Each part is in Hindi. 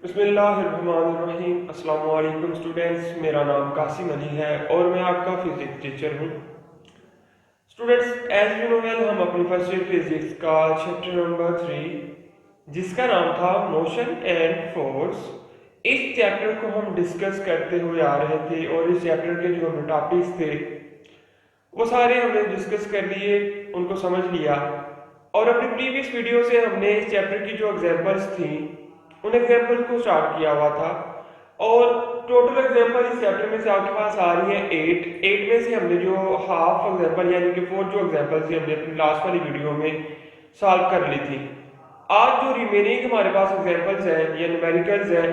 बिस्मिल्लाहिर्रहमानिर्रहीम। अस्सलाम वालेकुम स्टूडेंट्स, मेरा नाम कासिम अली है और मैं आपका फिजिक्स टीचर हूँ। Students, as you know well, हम अपनी फर्स्ट ईयर फिजिक्स का चैप्टर नंबर 3 जिसका नाम था मोशन एंड फोर्स, इस चैप्टर को हम डिस्कस करते हुए आ रहे थे और इस चैप्टर के जो हमें टॉपिक्स थे वो सारे हमने डिस्कस कर लिए, उनको समझ लिया। और अपनी प्रीवियस वीडियो से हमने इस चैप्टर की जो एग्जांपल्स थी उन एग्जांपल्स को स्टार्ट किया हुआ था और टोटल एग्जांपल इस चैप्टर में से आपके पास आ रही है 8 में से हमने जो हाफ एग्जांपल यानी कि 4 जो एग्जांपल्स थी हमने अपनी लास्ट वाली वीडियो में सॉल्व कर ली थी। आज जो रिमेनिंग हमारे पास एग्जांपल्स हैं या न्यूमेरिकल्स हैं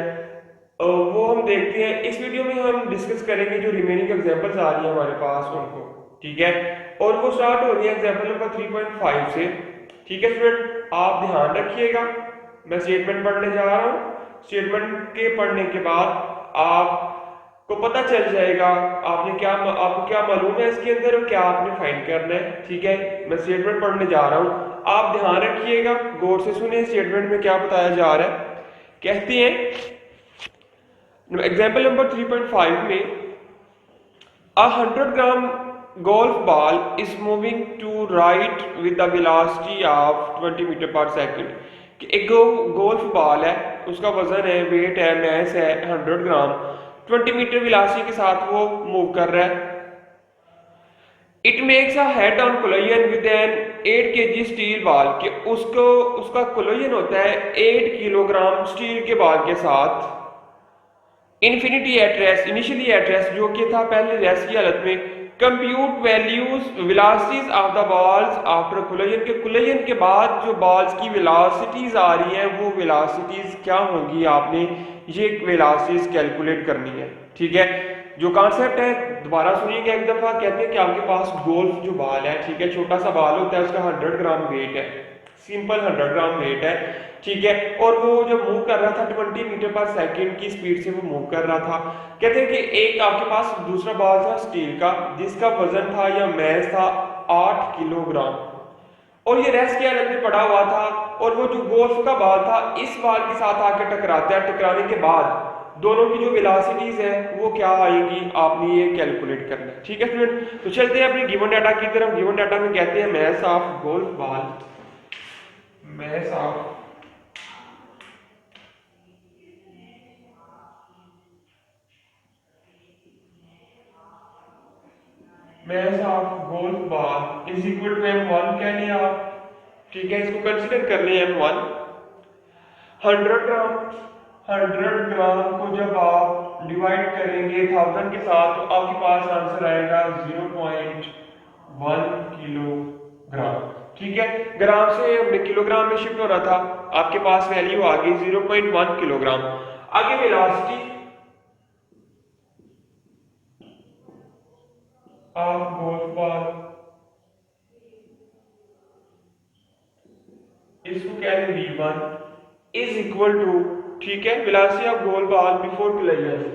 वो हम देखते हैं। इस वीडियो में हम डिस्कस करेंगे जो रिमेनिंग एग्जांपल्स आ रही है हमारे पास उनको, ठीक है। और वो स्टार्ट हो रही है एग्जांपल नंबर 3.5 से, ठीक है स्टूडेंट। आप ध्यान रखिएगा, मैं स्टेटमेंट पढ़ने जा रहा हूँ। स्टेटमेंट के पढ़ने के बाद आपको पता चल जाएगा आपको क्या मालूम है इसके अंदर और क्या आपने फाइंड करना है, ठीक है। मैं स्टेटमेंट पढ़ने जा रहा हूँ, आप ध्यान रखिएगा, गौर से सुनिए स्टेटमेंट में क्या बताया जा रहा है। कहती है एग्जाम्पल नंबर 3.5 में, a 100 gram golf ball is moving to right with the velocity of 20 metre per second. कि एक गोल्फ बॉल है, उसका वजन है, वेट है, मैस है 100 ग्राम, 20 मीटर वेलोसिटी के साथ वो मूव कर रहा है। It makes a head on collision with an 8 kg steel ball, कि उसका कोलिजन होता है 8 किलोग्राम स्टील के बॉल के साथ। Infinity at rest, initially at rest जो कि था पहले रेस्ट की हालत में। Compute values velocities of the balls after collision, के कोलिजन के बाद जो बॉल्स की वेलोसिटीज आ रही हैं वो वेलोसिटीज क्या होंगी, आपने ये वेलोसिटीज कैलकुलेट करनी है, ठीक है। जो कॉन्सेप्ट है दोबारा सुनिएगा एक दफा। कहते हैं कि आपके पास गोल्फ जो बॉल है, ठीक है, छोटा सा बॉल होता है, उसका 100 ग्राम वेट है, सिंपल 100 ग्राम वेट है, ठीक है। और वो जब मूव कर रहा था 20 मीटर पर सेकंड की स्पीड से वो मूव कर रहा था। कहते हैं कि एक आपके पास दूसरा बॉल था स्टील का जिसका वजन था या मैस था 8 किलोग्राम और ये रेस्ट के हालत में पड़ा हुआ था। और वो जो गोल्फ का बॉल था इस बॉल के साथ आकर टकराता है, टकराने के बाद दोनों की जो वेलोसिटीज है वो क्या आएंगी, आपने ये कैलकुलेट करना है, ठीक है स्टूडेंट। तो चलते हैं अपनी गिवन डाटा की तरफ। गिवन डाटा में कहते हैं mass of golf ball, mass of mass of golf ball is equal to m1 कह लिया आप, ठीक है। इसको कंसीडर कर लें m1। 100 ग्राम, 100 ग्राम को जब आप डिवाइड करेंगे 1000 के साथ तो आपके पास आंसर आएगा 0.1 किलोग्राम, ठीक है। ग्राम से हमने किलोग्राम में शिफ्ट हो रहा था, आपके पास वैल्यू आ गई 0.1 किलोग्राम। आगे वेलोसिटी ऑफ गोल्फ बॉल, इसको कह रहे v1 इज इक्वल टू, ठीक है, velocity of goal ball before collision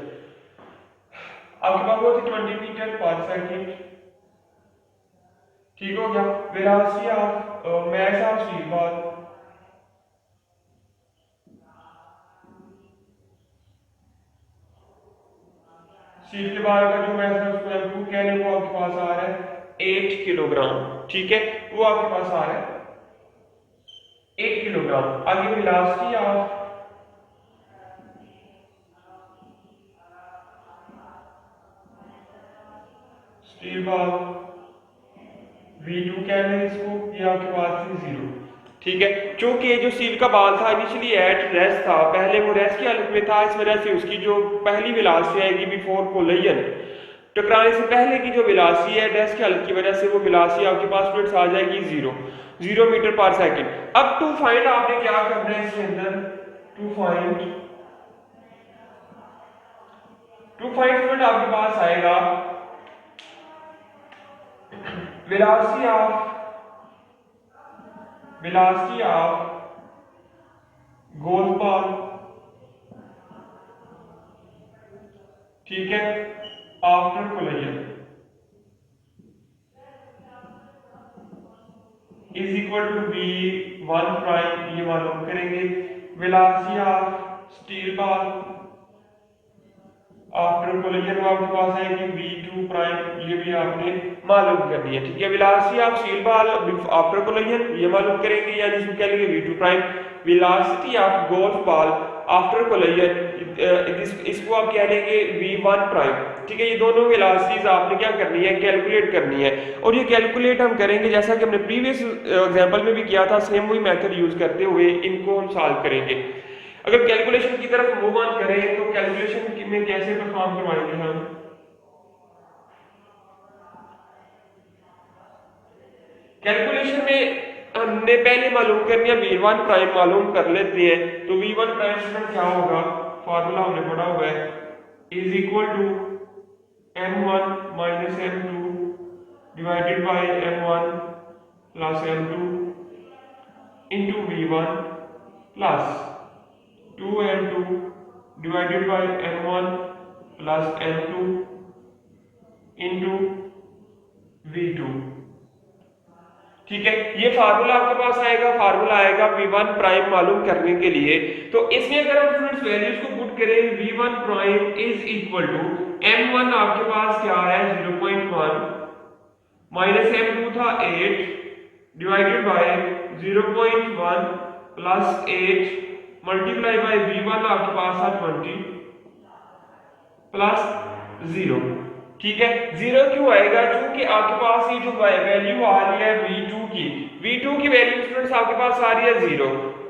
आपके पास वो थी 20 मीटर पर सेकंड, ठीक हो गया। Velocity of mass of steel ball, steel के बॉल का जो मैस है उसको m2 कह रहे हैं, वो आपके पास आ रहा है 8 किलोग्राम, ठीक है, वो आपके पास आ रहा है 8 किलोग्राम। आगे velocity of steel ball v2 कह रहे हैं इसको, ये आपके पास थी 0, ठीक है। क्योंकि जो स्टील का बॉल था इनिशियली एट रेस्ट था, पहले वो रेस्ट की हालत में था, इस वजह से उसकी जो पहली वेलोसिटी आएगी बिफोर कोलिजन, टकराने से पहले की जो वेलोसिटी है रेस्ट की हालत की वजह से वो वेलोसिटी आपके पास स्टूडेंट्स आ जाएगी 0 मीटर पर सेकंड। अब टू फाइंड आपने क्या करना है इसके अंदर, टू फाइंड स्टूडेंट आपके पास आएगा वेलोसिटी ऑफ गोल्फ बॉल, ठीक है, after collision is equal to v1 prime, ये मालूम करेंगे। Velocity of steel ball after collision आपके पास है कि v2 प्राइम, ये भी आपने मालूम करनी है। ठीक है, velocity of steel ball after collision ये मालूम करेंगे, यानी इसको क्या लेंगे v2 prime. Velocity of golf ball after collision इसको आप क्या लेंगे v1 प्राइम। ठीक है, ये दोनों वेलोसिटीज आपने क्या करनी है, कैलकुलेट करनी है। और ये कैलकुलेट हम करेंगे जैसा कि हमने प्रीवियस एग्जांपल में भी किया था, सेम वही मेथड यूज करते हुए इनको हम सॉल्व करेंगे। अगर कैलकुलेशन की तरफ मूव ऑन करें तो कैलकुलेशन में कैसे परफॉर्म करवाएंगे हम। कैलकुलेशन में हमने पहले मालूम करनी है v1 प्राइम मालूम कर लेते हैं। तो v1 प्राइम स्टूडेंट क्या होगा, फार्मूला हमने पढ़ा हुआ है, is equal to m1 minus m2 divided by m1 plus m2 into v1 plus 2m2 divided by m1 plus m2 into v2। ठीक है, ये फार्मूला आपके पास आएगा, फार्मूला आएगा v1 प्राइम मालूम करने के लिए। तो इसमें अगर हम स्टूडेंट्स वैल्यूज को पुट करें, v1 prime is equal to m1 आपके पास क्या है 0.1 माइनस m2 था 8 divided by 0.1 plus 8 multiply by v1 आपके पास था 20 प्लस 0। ठीक है, 0 क्यों आएगा, क्योंकि आपके पास ये जो वैल्यू आ रही है v2 की वैल्यू स्टूडेंट्स आपके पास आ रही है 0,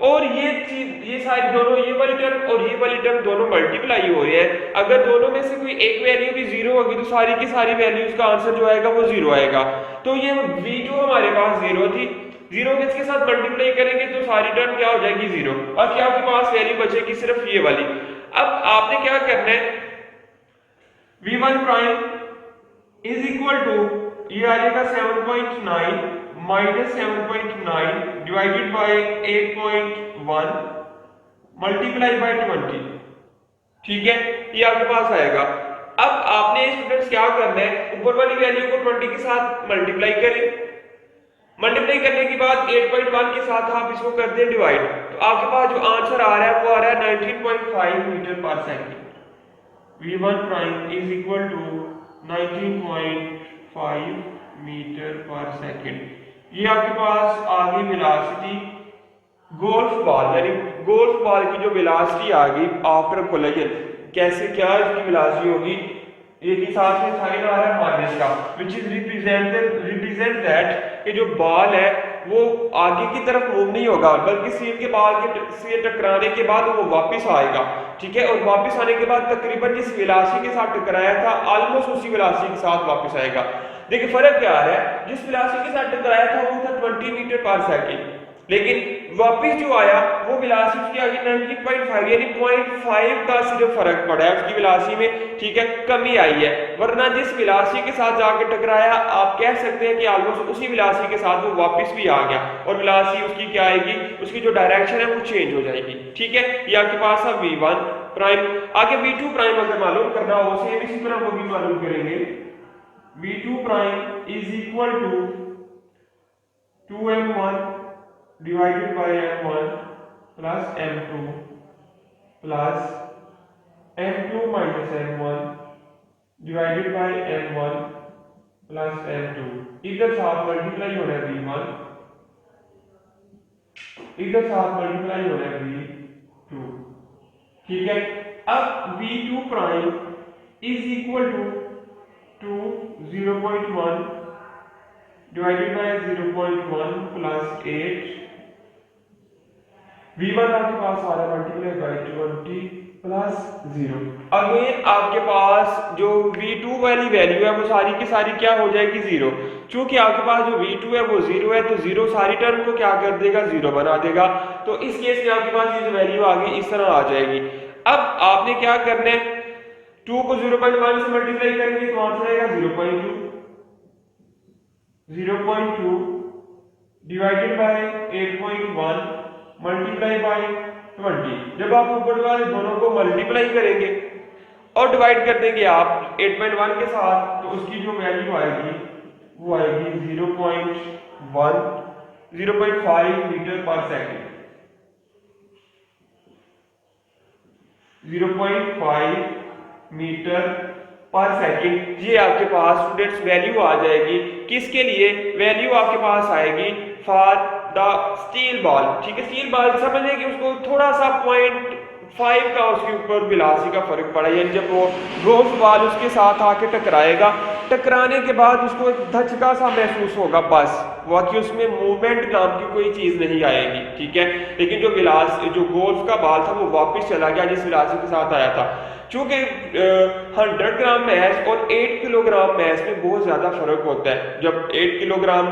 और ये सारी दोनों ये वाली टर्म और ये वाली टर्म दोनों मल्टीप्लाई हो रही है। अगर दोनों में से कोई एक वैल्यू भी 0 होगी तो सारी की सारी वैल्यूज का आंसर जो आएगा वो 0 आएगा। तो ये v2 हमारे पास 0 थी, 0 के इसके साथ मल्टीप्लाई करेंगे तो सारी टर्म क्या हो जाएगी 0, और क्या आपके पास वैल्यू बचेगी सिर्फ ये वाली। अब आपने क्या करना है, v1 prime is equal to ये आ जाएगा 7.9 minus 7.9 divided by 8.1 multiply by 20। ठीक है, ये आपके पास आएगा। अब आपने स्टूडेंट्स क्या करना है, ऊपर वाली वैल्यू को 20 के साथ मल्टीप्लाई करें, मल्टीप्लाई करने के बाद 8.1 के साथ आप इसको कर दें डिवाइड, तो आपके पास जो आंसर आ रहा है वो आ रहा है 19.5 metre per second. v1 prime is equal to 19.5 metre per second. ये आपके पास आ गई वेलोसिटी गोल्फ बॉल, यानी गोल्फ बॉल की जो वेलोसिटी आ गई आफ्टर कोलिजन। कैसे, क्या इसकी वेलोसिटी होगी, ये के साथ में साइन आ रहा है माइनस का, विच इज रिप्रेजेंट दैट कि जो बॉल है वो आगे की तरफ मूव नहीं होगा, बल्कि सील के बॉल से टकराने के बाद वो वापस आएगा। ठीक है, और वापस आने के बाद तकरीबन जिस वेलोसिटी के साथ टकराया था ऑलमोस्ट उसी वेलोसिटी के साथ वापस आएगा। देखिए फर्क क्या आ रहा है, जिस वेलोसिटी के साथ टकराया था वो था 20 मीटर पर सेकंड, लेकिन वापस जो आया वो वेलोसिटी की आ गई 19.5, यानी 0.5 का सिर्फ फर्क पड़ा है उसकी वेलोसिटी में। ठीक है, कमी आई है, वरना जिस वेलोसिटी के साथ जाके टकराया आप कह सकते हैं कि ऑलमोस्ट उसी वेलोसिटी के साथ वो वापस भी आ गया, और वेलोसिटी उसकी क्या आएगी, उसकी जो डायरेक्शन है वो चेंज हो जाएगी। ठीक है, ये आपके पास है v1 प्राइम। आगे v2 प्राइम अगर मालूम करना हो सेम इसी तरह वो भी मालूम करेंगे। v2 prime is equal to 2m1 divided by m1 plus m2 plus m2 minus m1 divided by m1 plus m2। इधर साथ मल्टीप्लाई हो रहा है v1, इधर साथ मल्टीप्लाई हो रहा है v2। ठीक है, अब v2 prime is equal to 0.1 divided by 0.1 plus 8, v1 आपके पास आ रहा है मल्टीप्लाई बाय 20 प्लस 0। अगेन आपके पास जो v2 वाली वैल्यू है वो सारी की सारी क्या हो जाएगी 0। चूंकि आपके पास जो v2 है वो 0 है, तो 0 सारी टर्म को क्या कर देगा 0 बना देगा। तो इस केस में आपके पास ये जो वैल्यू आ गई इस तरह आ जाएगी। अब आपने क्या करना है, 2 को 0.1 से मल्टीप्लाई करेंगे तो आंसर आएगा 0.2 डिवाइडेड बाय 8.1 मल्टीप्लाई बाय 20। जब आप ऊपर वाले दोनों को मल्टीप्लाई करेंगे और डिवाइड कर देंगे आप 8.1 के साथ, तो उसकी जो वैल्यू आएगी वो आएगी 0.5 metre per second. 0.5 metre per second. ये आपके पास स्टूडेंट्स वैल्यू आ जाएगी। किसके लिए वैल्यू आपके पास आएगी? For the steel ball. ठीक है, स्टील बॉल समझिए कि उसको थोड़ा सा 0.5 का उसके ऊपर वेलोसिटी का फर्क पड़ा, यानी जब वो गोल्फ बॉल उसके साथ आके टकराएगा, टकराने के बाद उसको एक धचका सा महसूस होगा, बस बाकी उसमें मूवमेंट नाम की कोई चीज नहीं आएगी। ठीक है, लेकिन जो गोल्फ का बॉल था वो वापस चला गया जिस वेलोसिटी के साथ आया था। चूंकि 100 ग्राम मैस और 8 किलोग्राम मैस में बहुत ज्यादा फर्क होता है। जब 8 किलोग्राम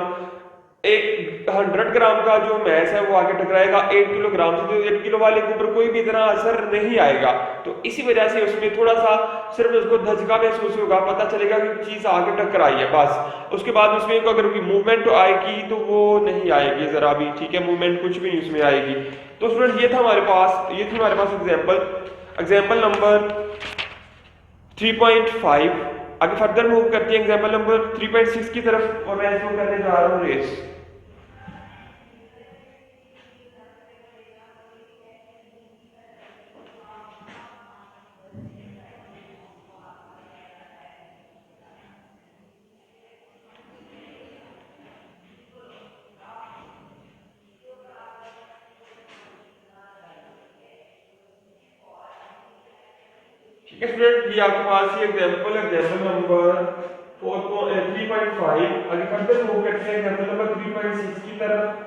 एक 100 ग्राम का जो मैस है वो आगे टकराएगा 8 किलोग्राम से, तो 8 किलो वाले के ऊपर कोई भी इतना असर नहीं आएगा। तो इसी वजह से उसमें थोड़ा सा सिर्फ उसको धचका महसूस होगा, पता चलेगा कि चीज आगे टकराई है बस। उसके बाद उसमें अगर कोई मूवमेंट आएगी तो वो नहीं आएगी जरा भी। ठीक है, मूवमेंट कुछ भी नहीं उसमें आएगी। तो स्टूडेंट ये थी हमारे पास एग्जाम्पल नंबर 3.5। आगे फर्दर मूव करते हैं एग्जाम्पल नंबर 3.6 की तरफ, और मैं इसको करने जा रहा हूँ रेस। ठीक है स्टूडेंट, ये आपके पास ये एग्जाम्पल नंबर 3.5। आगे फर्दर मूव करते हैं एग्जाम्पल नंबर 3.6 की तरफ।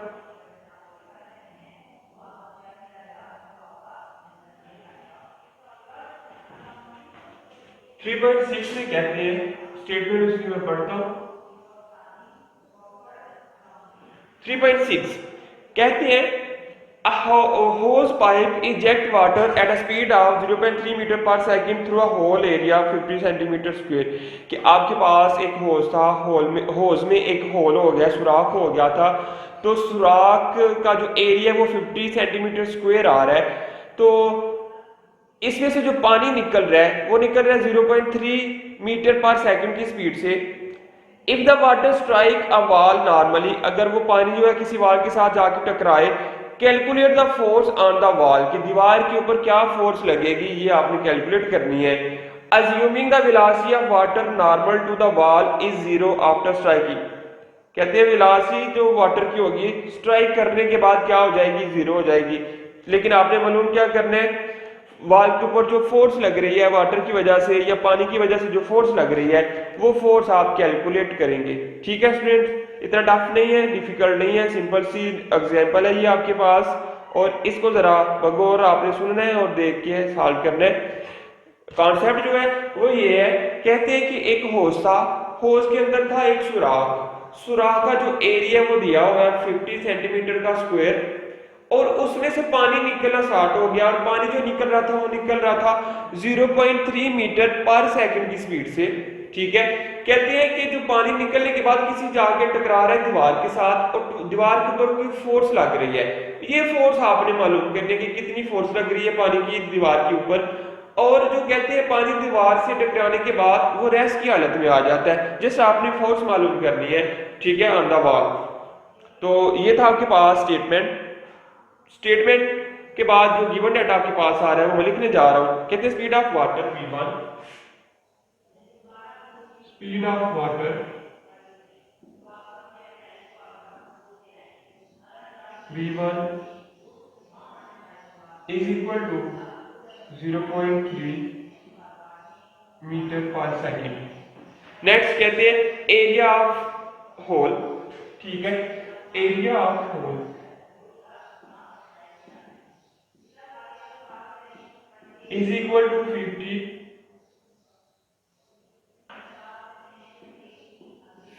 थ्री पॉइंट सिक्स में कहते हैं, स्टेटमेंट उसकी मैं पढ़ता हूं। 3.6 कहते हैं a hose pipe eject water at a speed of 0.3 metre per second through a hole area 50 centimetre square. कि आपके पास एक होज था, होज में एक होल हो गया, सुराख हो गया था, तो सुराख का जो एरिया वो 50 सेंटीमीटर स्क्वायर आ रहा है। तो इसमें से जो पानी निकल रहा है वो निकल रहा है 0.3 मीटर पर सेकंड की स्पीड से। If the water strike a wall normally, अगर वो पानी जो है किसी वॉल के साथ जाके टकराए, calculate the force on the wall, कि दीवार के ऊपर क्या फोर्स लगेगी ये आपने कैलकुलेट करनी है। Assuming the velocity of water normal to the wall is zero after striking. कहते हैं वेलोसिटी जो वाटर की होगी स्ट्राइक करने के बाद क्या हो जाएगी? जीरो हो जाएगी। लेकिन आपने मालूम क्या करना है, वॉल के ऊपर जो फोर्स लग रही है वाटर की वजह से या पानी की वजह से जो फोर्स लग रही है वो फोर्स आप कैलकुलेट करेंगे। ठीक है स्टूडेंट, इतना टफ नहीं है, डिफिकल्ट नहीं है, सिंपल सी एग्जांपल है ये आपके पास, और इसको जरा बगौर आपने सुनना है और देख के सॉल्व करना है। कॉन्सेप्ट जो है वो ये है, कहते हैं कि एक होज था, होज के अंदर था एक सुराख, सुराख का जो एरिया वो दिया हुआ है 50 सेंटीमीटर का स्क्वायर, और उसमें से पानी निकलना स्टार्ट हो गया, और पानी जो निकल रहा था वो निकल रहा था 0.3 मीटर पर सेकंड की स्पीड से। ठीक है, कहते हैं कि जो पानी निकलने के बाद किसी जाके टकरा रहा है दीवार के साथ, और दीवार के ऊपर कोई फोर्स लग रही है। ये फोर्स आपने मालूम करने की कितनी फोर्स लग रही है पानी की दीवार के ऊपर, और जो कहते हैं पानी दीवार से टकराने के बाद वो रेस्ट की हालत में आ जाता है, जिस आपने फोर्स मालूम करनी है। ठीक है, ऑन द वॉल। तो ये था आपके पास स्टेटमेंट के बाद जो गिवन डाटा आपके पास आ रहा है वो मैं लिखने जा रहा हूं। कहते हैं speed of water v1, speed of water v1 is equal to 0.3 metre per second. Next कहते हैं एरिया ऑफ होल। ठीक है, area of hole is equal to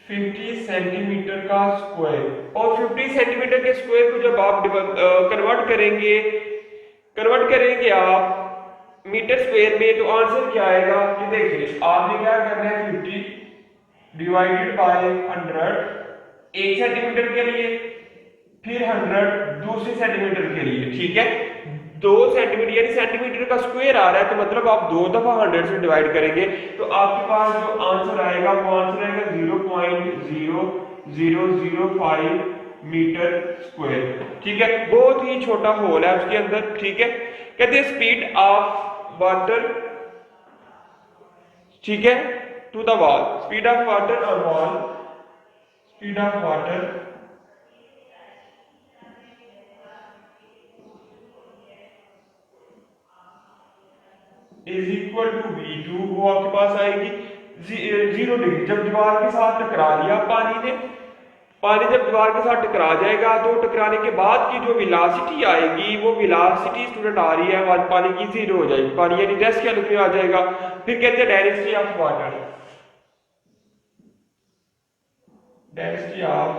50 centimetre का स्क्वायर, और 50 सेंटीमीटर के स्क्वायर को जब आप कन्वर्ट करेंगे आप मीटर स्क्वायर में, तो आंसर क्या आएगा? कि देखिए आपने क्या करना है, 50 डिवाइडेड बाय 100 1 सेंटीमीटर के लिए, फिर 100 दूसरे सेंटीमीटर के लिए। ठीक है, 2 सेंटीमीटर यानी सेंटीमीटर का स्क्वायर आ रहा है, तो मतलब आप 2 दफा 100 से डिवाइड करेंगे तो आपके पास जो आंसर आएगा वो आंसर आएगा 0.0005 मीटर स्क्वायर। ठीक है, बहुत ही छोटा होल है उसके अंदर। ठीक है, कहते हैं स्पीड ऑफ वाटर, ठीक है, to the wall, speed of water on wall, speed of water is equal to V2, वो आपके पास आएगी 0 डिग्री। जब दीवार के साथ टकरा लिया पानी ने, पानी जब दीवार के साथ टकरा जाएगा तो टकराने के बाद की जो वेलोसिटी आएगी, वो वेलोसिटी स्टूडेंट आ रही है हमारे पानी की 0 हो जाएगी, पानी यानी रेस्ट के हालत में आ जाएगा। फिर कहते हैं density of water, density of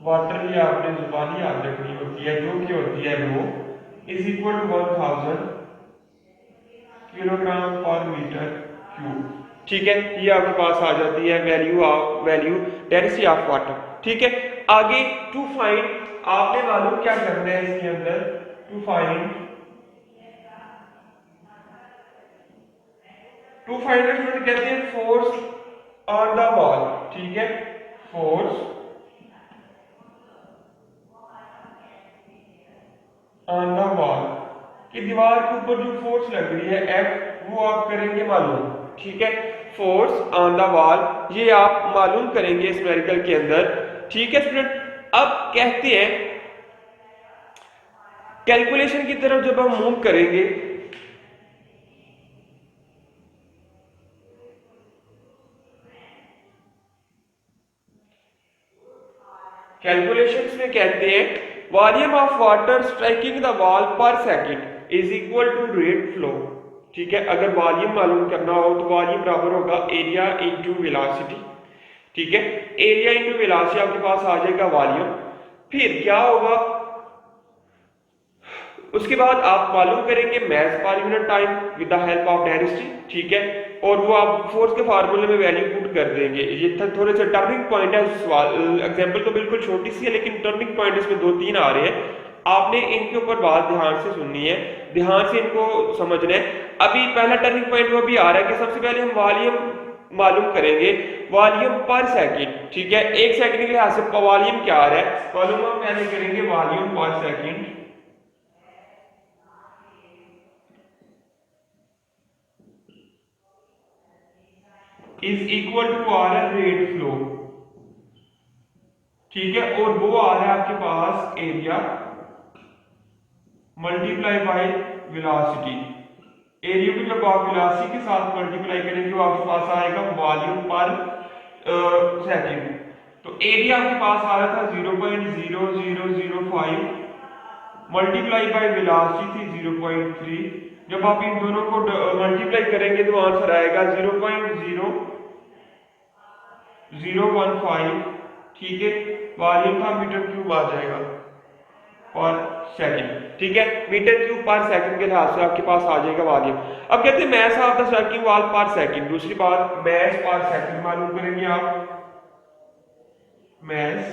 water ये आपने जुबानी याद रखनी होती है, जो कि होती है वो इज इक्वल टू 1000 किलोग्राम पर मीटर क्यूब, ठीक है। ये आपके पास आ जाती है वैल्यू डेंसिटी ऑफ वाटर, ठीक है। आगे टू फाइंड, आपने मालूम क्या करना है इसके अंदर, टू फाइंड कहते हैं फोर्स ऑन द वॉल, ठीक है, फोर्स ऑन द वॉल, कि दीवार के ऊपर जो फोर्स लग रही है F, वो आप करेंगे मालूम, ठीक है। फोर्स ऑन द वॉल ये आप मालूम करेंगे इस न्यूमेरिकल के अंदर, ठीक है स्टूडेंट। अब कहते हैं कैलकुलेशन की तरफ जब हम मूव करेंगे, कैलकुलेशंस में कहते हैं volume of water striking the wall per second is equal to rate flow, ठीक है। अगर वॉल्यूम मालूम करना हो तो वॉल्यूम बराबर होगा एरिया इनटू वेलोसिटी, ठीक है। एरिया इनटू वेलोसिटी आपके पास आ जाएगा वॉल्यूम। फिर क्या होगा, उसके बाद आप मालूम करेंगे mass per unit time with the help of density, ठीक है। और वो आप फोर्स के फार्मूले में वैल्यू पुट कर देंगे। ये थोड़े से टर्निंग पॉइंट है, एग्जांपल तो बिल्कुल छोटी सी है लेकिन टर्निंग पॉइंट इसमें 2-3 आ रहे हैं। आपने इनके ऊपर बात ध्यान से सुननी है, ध्यान से इनको समझना है। अभी पहला टर्निंग पॉइंट वो भी आ रहा है कि सबसे पहले हम वॉल्यूम मालूम करेंगे, वॉल्यूम पर सेकंड, ठीक है। एक सेकंड के लिहाज से वॉल्यूम क्या आ रहा है, वॉल्यूम हम पहले करेंगे वॉल्यूम पर सेकंड इज इक्वल टू आ रहा है रेट फ्लो, ठीक है। और वो आ रहा है आपके पास area multiply by velocity. Area को जब आप वेलोसिटी के साथ मल्टीप्लाई करेंगे तो आपके पास आएगा वॉल्यूम पर सेकंड। तो एरिया आपके पास आ रहा था 0.0005 मल्टीप्लाई बाय वेलोसिटी थी 0.3। जब आप इन दोनों को मल्टीप्लाई करेंगे तो आंसर आएगा 0.0015, ठीक है। वॉल्यूम का मीटर क्यूब आ जाएगा पर सेकंड, ठीक है। मीटर क्यूब पर सेकंड के लिहाज से आपके पास आ जाएगा वॉल्यूम। अब कहते हैं mass of the striking wall per second. दूसरी बात मास पर सेकंड मालूम करेंगे आप, मास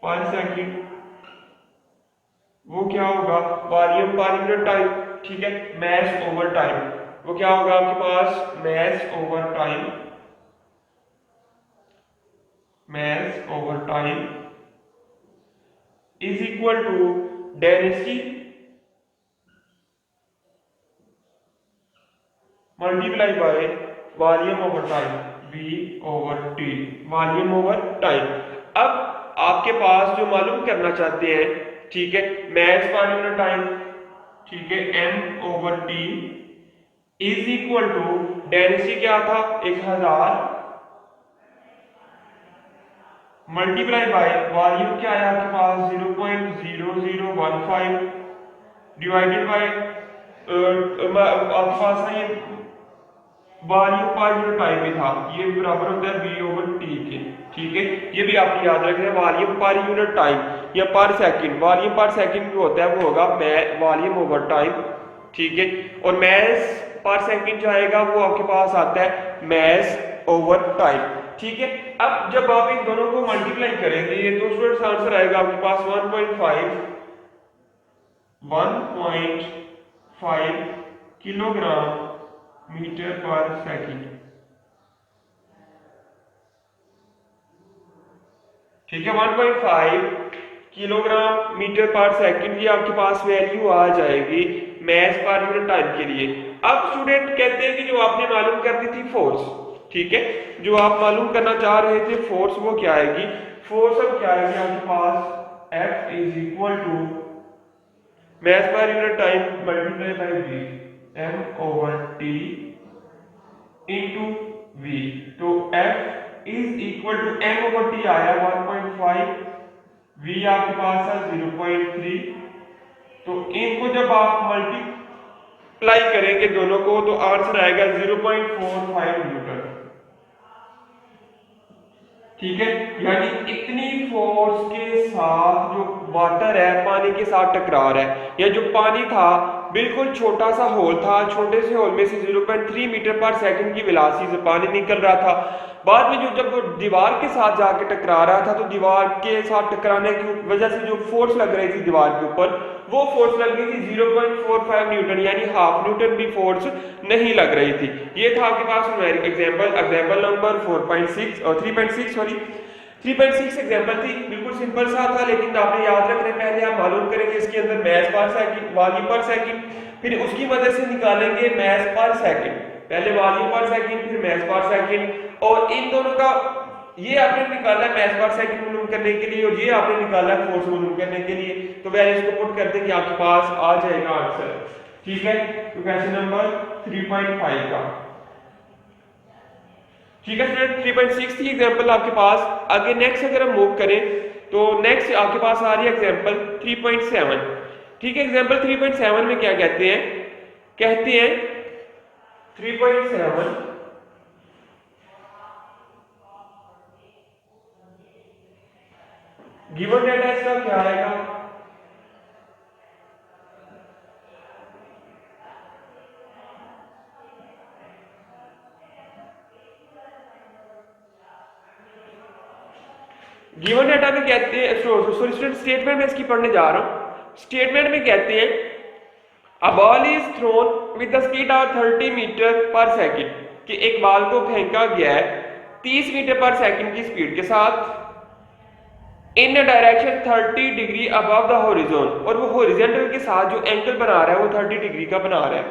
पर सेकंड वो क्या होगा, वॉल्यूम पर यूनिट टाइम, ठीक है। मास ओवर टाइम वो क्या होगा आपके पास, mass over time, mass over time is equal to density multiply by volume over time, V over T, volume over time. अब आपके पास जो मालूम करना चाहते हैं, ठीक है, मास पर यूनिट टाइम, ठीक है, M over T is equal to density क्या था 1000 मल्टीप्लाई बाय वॉल्यूम क्या है आपके पास 0.0015 डिवाइडेड बाय आपके पास है ये वॉल्यूम पर यूनिट टाइम में था, ये बराबर होता है V ओवर T के, ठीक है। ये भी आपको याद रखना है, वॉल्यूम पर यूनिट टाइम या पर सेकंड, वॉल्यूम पर सेकंड जो होता है वो होगा वॉल्यूम ओवर टाइम, ठीक है। और मास पर सेकंड जो आएगा वो आपके पास आता है मास ओवर टाइम, ठीक है। अब जब आप इन दोनों को मल्टीप्लाई करेंगे ये दो स्टूडेंट्स आंसर आएगा आपके पास 1.5 किलोग्राम मीटर पर सेकंड, ठीक है। 1.5 किलोग्राम मीटर पर सेकंड, ये आपके पास वैल्यू आ जाएगी मैस पर यूनिट टाइम के लिए। अब स्टूडेंट कहते हैं कि जो आपने मालूम करनी थी फोर्स, ठीक है, जो आप मालूम करना चाह रहे थे फोर्स, वो क्या आएगी? फोर्स अब क्या आएगी आपके पास? F is equal to mass per unit time multiply by v, m/t into v। तो F is equal to m/t आया 1.5, v आपके पास है 0.3। तो इनको जब आप मल्टीप्लाई करेंगे दोनों को तो आंसर आएगा 0.45 न्यूटन, ठीक है। यानी इतनी फोर्स के साथ जो वाटर है पानी के साथ टकरा रहा है, या जो पानी था बिल्कुल छोटा सा होल था, छोटे से होल में से 0.3 मीटर पर सेकंड की वेलोसिटी से पानी निकल रहा था। बाद में जो जब वो दीवार के साथ जाके टकरा रहा था तो दीवार के साथ टकराने की वजह से जो फोर्स लग रही थी दीवार के ऊपर, वो फोर्स लग रही थी 0.45 न्यूटन, यानी हाफ न्यूटन भी फोर्स नहीं लग रही थी। ये था आपके पास एग्जांपल नंबर 4.6 और 3.6 सॉरी 3.6 एग्जांपल थी। बिल्कुल सिंपल सा था, लेकिन आपने याद रखना है पहले आप मालूम करेंगे इसके अंदर मैस पर सेकंड, वॉल्यूम पर सेकंड, फिर उसकी मदद से निकालेंगे मैस पर सेकंड, पहले वॉल्यूम पर सेकंड फिर मैस पर सेकंड, और इन दोनों का ये आपने निकाला है मैस पर सेकंड मालूम करने के लिए और ये आपने निकाला है फोर्स मालूम करने के लिए। तो वैल्यूज को पुट करते कि आपके पास आ जाएगा आंसर, ठीक है। तो क्वेश्चन नंबर 3.5 का, ठीक है स्टूडेंट। 3.6 की एग्जांपल आपके पास। आगे नेक्स्ट अगर हम मूव करें तो नेक्स्ट आपके पास आ रही है एग्जांपल 3.7, ठीक है। एग्जांपल 3.7 में क्या कहते हैं? 3.7 गिवन डेटा इसका क्या आएगा? गिवन डेटा में कहते हैं, सॉरी स्टूडेंट स्टेटमेंट में इसकी पढ़ने जा रहा हूं। स्टेटमेंट में कहते हैं a ball is thrown with the speed of 30 metre per second, कि एक बॉल को फेंका गया है 30 मीटर पर सेकंड की स्पीड के साथ इन direction 30 degree above the horizon, और वो हॉरिजॉन्टल के साथ जो एंगल बना रहा है वो 30 डिग्री का बना रहा है।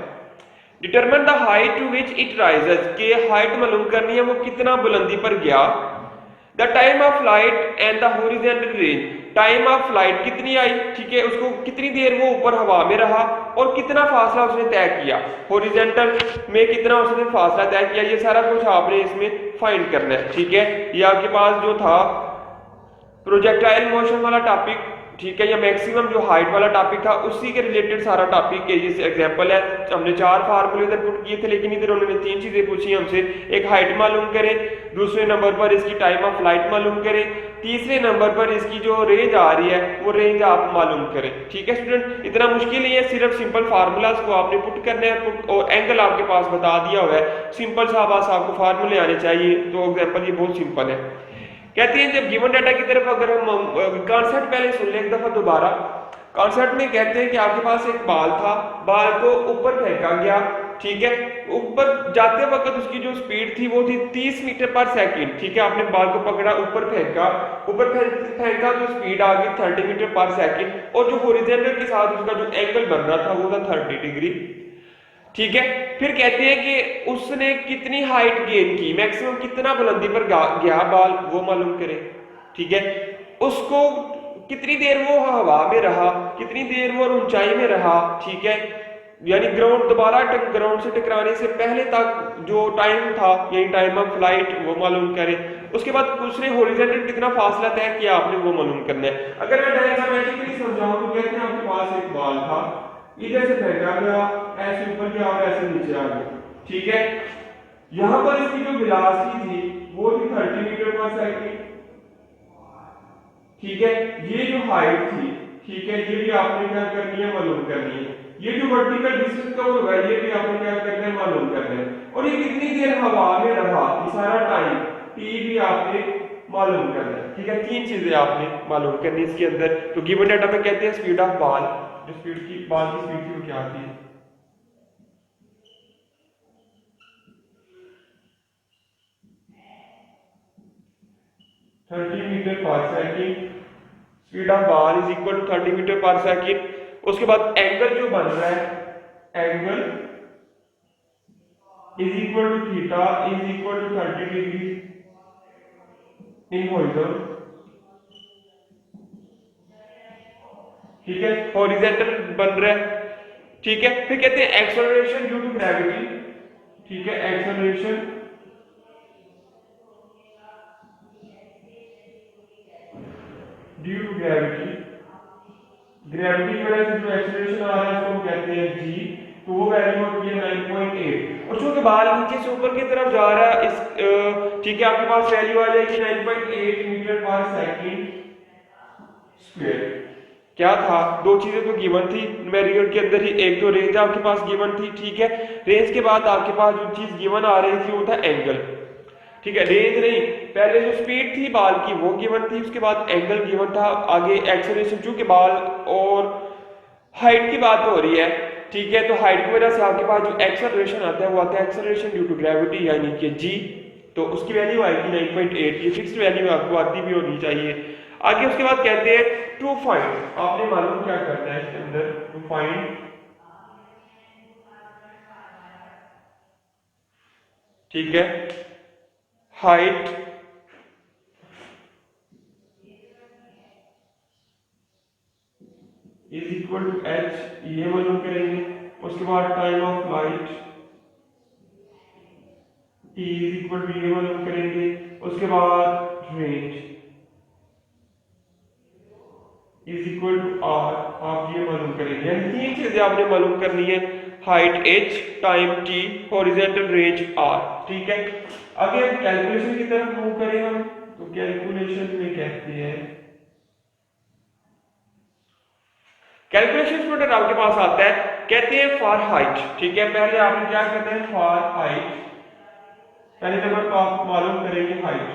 Determine the height to which it rises, के हाइट मालूम करनी है वो कितना बुलंदी पर गया। The time of flight and the horizontal range, time of flight कितनी आई, ठीक है, उसको कितनी देर वो ऊपर हवा में रहा और कितना फासला उसने तय किया, हॉरिजॉन्टल में कितना उसने फासला तय किया, ये सारा कुछ आपने इसमें फाइंड करना है, ठीक है। ये आपके पास जो था प्रोजेक्टाइल मोशन वाला टॉपिक, ठीक है, या मैक्सिमम जो हाइट वाला टॉपिक था उसी के रिलेटेड सारा टॉपिक है। जैसे एग्जांपल है हमने 4 फार्मूले इधर पुट किए थे, लेकिन इधर उन्होंने 3 चीजें पूछी हमसे। एक हाइट मालूम करें, दूसरे नंबर पर इसकी टाइम ऑफ फ्लाइट मालूम करें, तीसरे नंबर पर इसकी जो रेंज आ रही है वो रेंज आप मालूम करें, ठीक है स्टूडेंट। इतना मुश्किल नहीं है, सिर्फ सिंपल फार्मूलाज को आपने पुट करने हैं, और एंगल आपके पास बता दिया हुआ है, सिंपल सा बस आपको फार्मूले आने चाहिए। तो एग्जाम्पल ये बहुत सिंपल है। कहते हैं जब गिवन डाटा की तरफ अगर हम कॉन्सेप्ट पहले सुन लें एक दफा दोबारा। कॉन्सेप्ट में कहते हैं कि आपके पास एक बाल था, बाल को ऊपर फेंका गया, ठीक है, ऊपर जाते वक्त उसकी जो स्पीड थी वो थी 30 मीटर पर सेकंड, ठीक है। आपने बाल को पकड़ा, ऊपर फेंका, फेंका तो स्पीड आ गई 30 मीटर पर सेकंड, और जो हॉरिजॉन्टल के साथ उसका जो एंगल बन रहा था वो था 30 डिग्री, ठीक है। फिर कहते हैं कि उसने कितनी हाइट गेन की, मैक्सिमम कितना बुलंदी पर गया बाल, वो मालूम करें, ठीक है। उसको कितनी देर वो हवा में रहा, कितनी देर वो ऊंचाई में रहा, ठीक है, यानी ग्राउंड दोबारा ग्राउंड से टकराने से पहले तक जो टाइम था, यानी टाइम ऑफ फ्लाइट, वो मालूम करें। उसके बाद दूसरे हॉरिजॉन्टल कितना फासला तय किया आपने, वो मालूम करना है। अगर मैं डायग्रामेटिकली समझाऊं तो कहते हैं आपके पास एक बाल था, इधर से फेंका गया, ऐसे ऊपर गया और ऐसे नीचे आ गया, ठीक है। यहां पर इसकी जो वेलोसिटी थी वो थी 30 मीटर पर सेकंड, ठीक है। ये जो हाइट थी, ठीक है, ये भी आपने क्या करनी है, मालूम करनी है। ये जो वर्टिकल डिस्टेंस कवर हुआ है ये भी आपने क्या करना है, मालूम करना है। और ये कितनी देर हवा में रहा, ये सारा टाइम टी भी आपने मालूम करना है, ठीक है। 3 चीजें आपने मालूम करनी इसके अंदर। तो गिवन डाटा में कहते हैं स्पीड ऑफ बॉल, जो स्पीड की बॉल की स्पीड थी वो क्या आती है, 30 metre per second. Speed of ball is equal to 30 metre per second. उसके बाद एंगल जो बन रहा है angle is equal to theta is equal to 30 degree in horizontal. ठीक है, हॉरिजॉन्टल बन रहा है। ठीक है, फिर कहते हैं एक्सेलरेशन ड्यू टू ग्रेविटी। ठीक है, acceleration due to gravity, gravity की वजह से जो एक्सेलरेशन आ रहा है उसको हम कहते हैं जी। तो वो वैल्यू होती है 9.8 और चूंकि बाल नीचे से ऊपर की तरफ जा रहा है इस ठीक है आपके पास वैल्यू आ जाएगी 9.8 मीटर पर सेकंड स्क्वायर। क्या था, दो चीजें तो गिवन थी न्यूमेरिकल के अंदर ही, एक तो रेंज आपके पास गिवन थी। ठीक है, रेंज के बाद आपके पास जो चीज गिवन आ रही थी वो था एंगल। ठीक है, रेंज नहीं, पहले जो स्पीड थी बाल की वो गिवन थी, उसके बाद एंगल गिवन था, आगे एक्सेलरेशन चूंकि बाल और हाइट की बात हो रही है। ठीक है, तो हाइट की वजह से आपके पास जो एक्सेलरेशन आता है वो आता है एक्सेलरेशन ड्यू टू ग्रेविटी यानी कि जी। तो उसकी वैल्यू आएगी 9.8, ये फिक्स्ड वैल्यू आपको आती भी होनी चाहिए। आगे उसके बाद कहते हैं टू फाइंड, आपने मालूम क्या करना है इसके अंदर, टू फाइंड। ठीक है, height is equal to H, ये मालूम करेंगे। उसके बाद time of flight T is equal to ये मालूम करेंगे। उसके बाद range is equal to R, आप ये मालूम करेंगे। यानी तीन चीजें आपने मालूम करनी है, height H, time T, horizontal range R. ठीक है, आगे हम कैलकुलेशन की तरफ मूव करें हम, तो कैलकुलेशन में कहते हैं, कैलकुलेशन स्टूडेंट आपके पास आता है, कहते हैं फॉर हाइट। ठीक है, पहले आपने क्या करना है, फॉर हाइट, पहले नंबर तो आप मालूम करेंगे हाइट।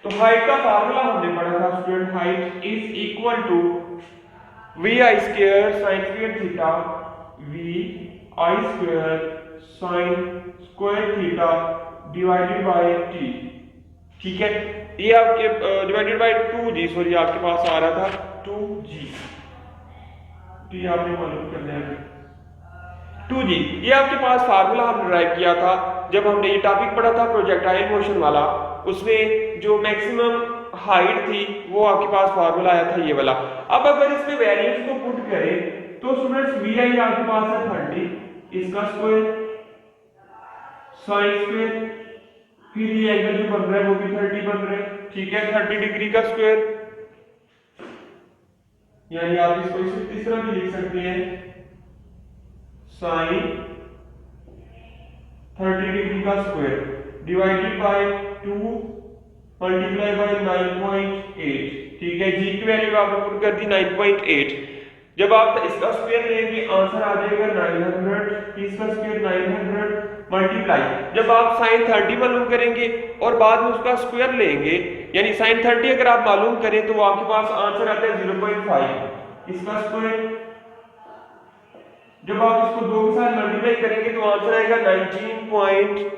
तो हाइट का फार्मूला हमने पढ़ा था student, height is equal to V I square sine square theta, V I square sine square theta divided by T. ठीक है, ये आपके डिवाइडेड बाय 2g, सॉरी आपके पास आ रहा था 2g, टी आपने मालूम करना है 2g। ये आपके पास फार्मूला हमने ड्राइव किया था जब हमने ये टॉपिक पढ़ा था प्रोजेक्टाइल मोशन वाला, उसमें जो मैक्सिमम हाइट थी वो आपके पास फार्मूला आया था ये वाला। अब अगर इसमें वैल्यूज को पुट करें तो स्टूडेंट्स वी आई आपके पास है 30, इसका स्क्वायर साइन स्क्वायर, फिर ये एंगल जो बन रहा है वो भी 30 बन रहा है। ठीक है, 30 डिग्री का स्क्वायर, यानी आप इसको इस तरह भी लिख सकते हैं, साइन 30 डिग्री का square divided by 2 multiply by 9.8। ठीक है, जी की वैल्यू आपने पुट कर दी 9.8। जब आप इसका स्क्वायर लेंगे आंसर आ जाएगा 900, इसका स्क्वायर 900 मल्टीप्लाई, जब आप साइन 30 मालूम करेंगे और बाद में उसका स्क्वायर लेंगे, यानी साइन 30 अगर आप मालूम करें तो आपके पास आंसर आता है 0.5, इसका स्क्वायर, जब आप इसको 2 के साथ मल्टीप्लाई करेंगे तो आंसर आएगा 19.6।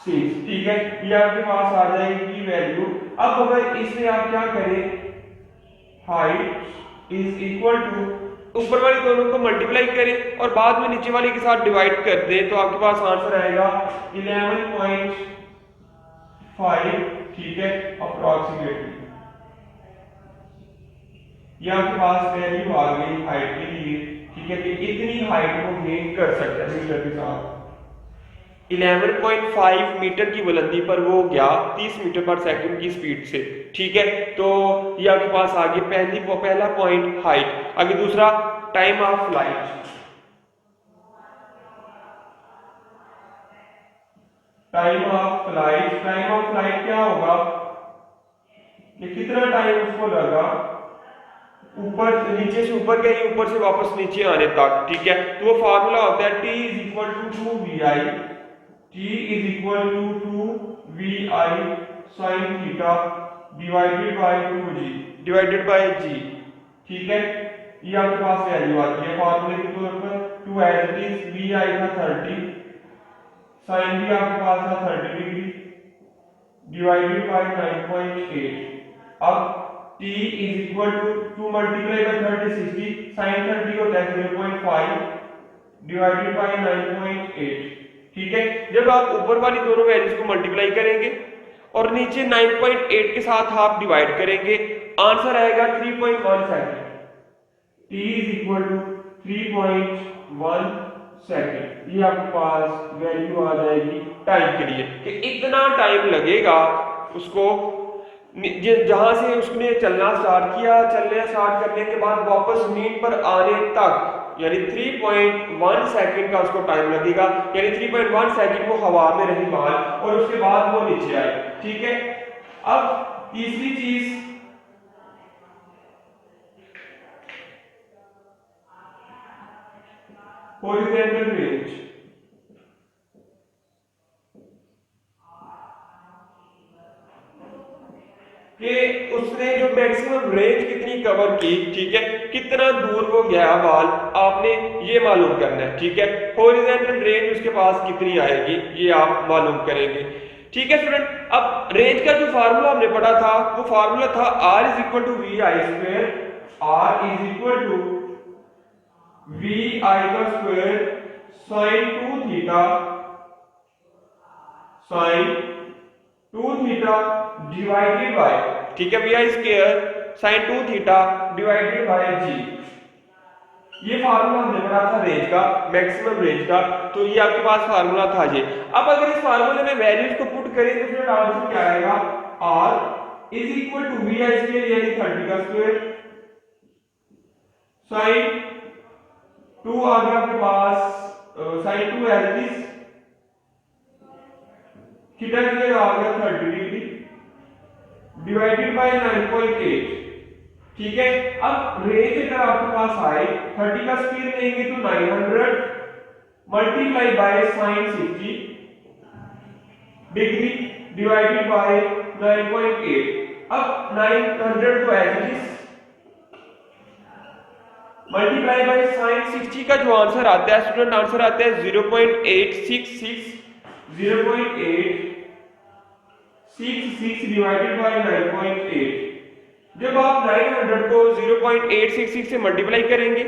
ठीक है, ये आपके पास आ जाएगी वैल्यू। अब अगर इसमें आप क्या करें, हाइट इज इक्वल टू ऊपर वाले दोनों को मल्टीप्लाई करें और बाद में नीचे वाले के साथ डिवाइड कर दें तो आपके पास आंसर आएगा 11.5। ठीक है, अप्रॉक्सीमेटली ये आपके पास वैल्यू आ गई हाइट के लिए। ठीक है, कि इतनी हाइट को गेन कर सकते हैं मीटर के साथ। 11.5 मीटर की बुलंदी पर वो गया 30 मीटर पर सेकंड की स्पीड से। ठीक है, तो ये आपके पास आगे पहला पॉइंट हाइट। आगे दूसरा time of flight, time of flight क्या होगा कि कितना टाइम उसको लगा ऊपर नीचे से ऊपर गई, ऊपर से वापस नीचे आने तक। ठीक है, तो वो फार्मूला होता है t is equal to 2vi, t is equal to 2vi sin theta divided by 2g divided by g। ठीक है, ये आपके पास वैल्यू आती है फार्मूले के तौर पर 2 एज इट इज vi था 30, sin भी आपके पास था 30 डिग्री डिवाइडेड बाय 9.8। अब t is equal to multiply by 30 60 sin 30 होता है 0.5 डिवाइडेड बाय 9.8। ठीक है, जब आप ऊपर वाली दोनों वैल्यूज को मल्टीप्लाई करेंगे और नीचे 9.8 के साथ आप डिवाइड करेंगे, आंसर आएगा 3.1 second. t is equal to 3.1 second. ये आपके पास वैल्यू आ जाएगी टाइम के लिए कि इतना टाइम लगेगा उसको जहां से उसने चलना स्टार्ट किया, चलना स्टार्ट करने के बाद वापस मीन पर आने तक, यानी 3.1 सेकंड का उसको टाइम लगेगा। यानी 3.1 सेकंड वो हवा में रही बाल और उसके बाद वो नीचे आई। ठीक है, अब तीसरी चीज हॉरिजॉन्टल रेंज। कि उसने जो मैक्सिमम रेंज कितनी कवर की, ठीक है, कितना दूर वो गया बाल, आपने ये मालूम करना है। ठीक है, हॉरिजॉन्टल रेंज उसके पास कितनी आएगी ये आप मालूम करेंगे। ठीक है स्टूडेंट, अब रेंज का जो फार्मूला हमने पढ़ा था वो फार्मूला था r is equal to V I square. r is equal to V I का square sine 2 theta divided by, ठीक है, V I square sine 2 theta divided by G. ये फार्मूला हमने पढ़ा था रेंज का, मैक्सिमम रेंज का, तो ये आपके पास फार्मूला था ये। अब अगर इस फार्मूले में वैल्यूज को पुट करें तो फिर आंसर क्या आएगा, r is equal to V I square यानी 30 का स्क्वायर साइन 2 आ गया आपके पास, sine 2 as it is, theta की जगह आ गया 30 डिग्री डिवाइडेड बाय 9.8। ठीक है, अब रेंज अगर आपके पास आए 30 का स्क्वायर लेंगे तो 900 multiply by sine 60 degree divided by 9.8। अब 900 को as it is multiply by sine 60 का जो आंसर आता है स्टूडेंट, आंसर आता है 0.866 डिवाइडेड बाय 9.8। जब आप 900 को 0.866 से मल्टीप्लाई करेंगे